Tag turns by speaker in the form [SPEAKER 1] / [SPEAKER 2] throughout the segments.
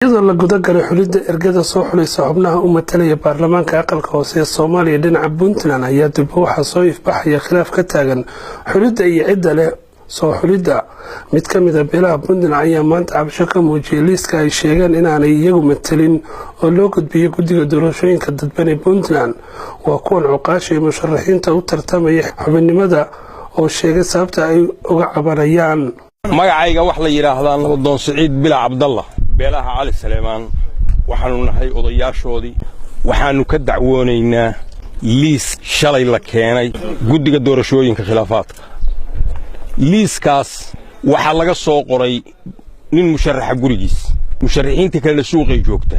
[SPEAKER 1] iyadoo la guda galay xulidda ergada soo xulaysa xubnaha u matalaya baarlamaanka aqalka hoose ee Soomaaliya dhinaca Puntland ayaa dib waxa soo ifbaxaya khilaaf ka taagan xulidda iyo cidda leh soo xulidda mid ka mid ah beelaha Puntland ayaa maanta cabasho ka muujiyay liiska ay sheegeen inaanay iyagu matalin oo loo gudbiyo guddiga doorashooyinka dadban ee Puntland waa kuwan cuqaasha iyo musharaxiinta u tartamaya xubinimada oo sheegay sababta ay uga cabanayaan
[SPEAKER 2] magacayga wax la yiraahdaa Nabdoon Saciid Bila Cabdallah beelaha Cali Saleemaan waxaanu nahay odayaashoodii waxaanu ka dacwoonaynaa liis shalay la keenay guddiga doorashooyinka khilaafaadka liiskaas waxa laga soo qoray nin musharaxa gurigiis musharaxiinta kale suuqay joogta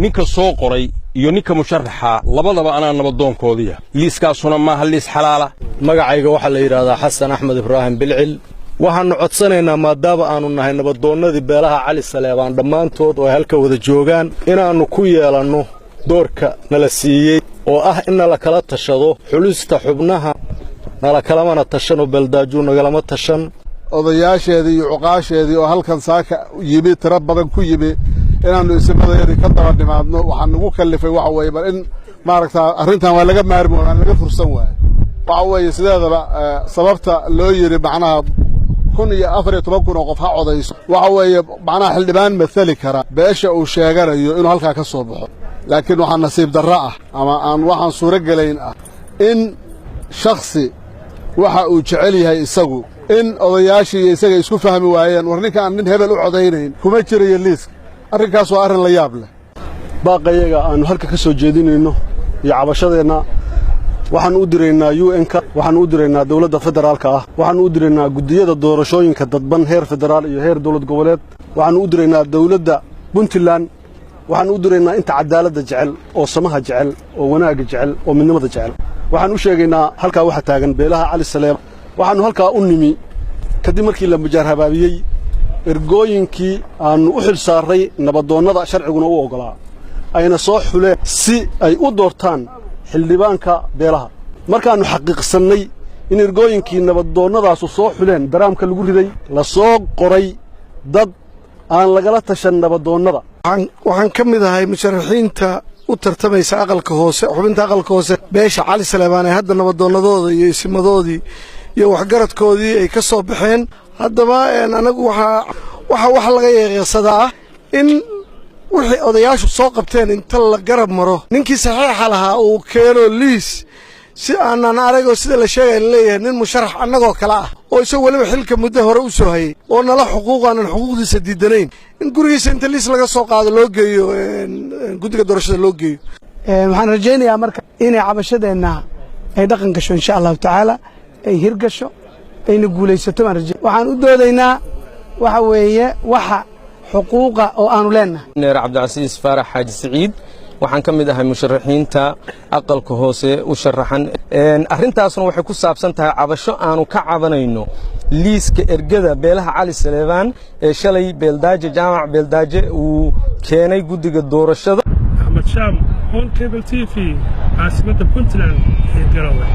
[SPEAKER 2] ninka soo qoray iyo ninka musharaxa labadaba ana nabdoonkoodiya liiskaasuna ma hal liis xalaala
[SPEAKER 3] magacayga waxa la yiraahdaa Xasan Axmed Ibrahim Bilcil waxaanu codsanaynaa maadaama aanu nahay nabdoonnadii beelaha Cali Saleebaan dhamaantood oo halka wada joogaan inaanu ku yeelanno doorka nala siiyay oo ah in la kala tashado xulista xubnaha nala kalamana tashano beeldaajo nagalama tashan
[SPEAKER 4] odayaasheedii iyo cuqaasheedii oo halkan saaka yimi tira badan ku yimi inaanu ismadeedii ka daba dhimaadno waxaan nagu kallifay waxa weeye bal in maaragtaa arrintan waa laga maarmo aan laga fursan waayo waxa weeye sideedaba sababta loo yiri macnaha 14,000 oo qof ha codayso waxa weeye macnaha xildhibaan mathali kara beesha uu sheeganayo inuu halka ka soo baxo laakiin waxa nasiib darro ah ama aan waxaan suura galayn ah in shakhsi waxa uu jecel yahay isagu in odayaashii isaga isku fahmi waayeen war ninka aan nin hebel u codaynayn kuma jirayo liiska arrinkaas waa arrin la yaab leh baaqayaga aanu halka ka soo jeedinayno iyo cabashadeena waxaan u direynaa UN-ka waxaan u direynaa dawladda federaalka ah waxaan u direynaa guddiyada doorashooyinka dadban heer federaal iyo heer dawlad goboleed waxaan u direynaa dawladda Puntland waxaan u direynaa inta cadaaladda jecel oo samaha jecel oo wanaaga jecel oo midnimada jecel waxaan u sheegaynaa halka waxa taagan beelaha Cali Saleem waxaanu halka u nimi kadib markii la mujaar habaabiyay ergooyinkii aanu u xil saaray nabdoonnada sharciguna u ogolaa ayna soo xuleen si ay u doortaan xildhibaanka beelaha markaanu xaqiiqsanay in ergooyinkii nabdoonnadaas soo xuleen daraamka lagu riday la soo qoray dad aan lagala tashan nabdoonnada
[SPEAKER 5] waxaan ka mid ahay musharaxiinta u tartamaysa aqalka hoose xubinta aqalka hoose beesha Cali Saleemaan ay hadda nabdoonnadooda iyo isimadoodii iyo waxgaradkoodii ay ka soo baxeen haddaba anagu waxa laga yeeqsadaa in wixii odayaashu soo qabteen inta la garab maro ninkii saxiixa lahaa uu keeno liis si aanan aragoo sida la sheegay leeyahay nin musharax annagoo kala ah oo isagoo waliba xilka muddo hore u soo hayay oo nala xuquuqaanan xuquuqdiisa diidanayn in gurigiisa inta liis laga soo qaado loo geeyo guddiga doorashada loo geeyo
[SPEAKER 6] waxaan rajaynayaa marka inay cabashadeenna ay dhaqan gasho insha allahu tacaala ay hirgasho ayna guulaysato waxaan u doodaynaa waxa weeye waxa xuquuqa oo aanu leenahay
[SPEAKER 7] neer Cabdicasiis Faarax Xaaji Saciid waxaan ka mid ahay musharaxiinta aqalka hoose u sharaxan arrintaasna waxay ku saabsan tahay cabasho aanu ka cabanayno liiska ergada beelaha Cali Saleebaan ee shalay beeldaaje jaamac beeldaaje uu keenay guddiga doorashada
[SPEAKER 1] Ahmed Sham on Cable TV caasimada Puntland ee Garowe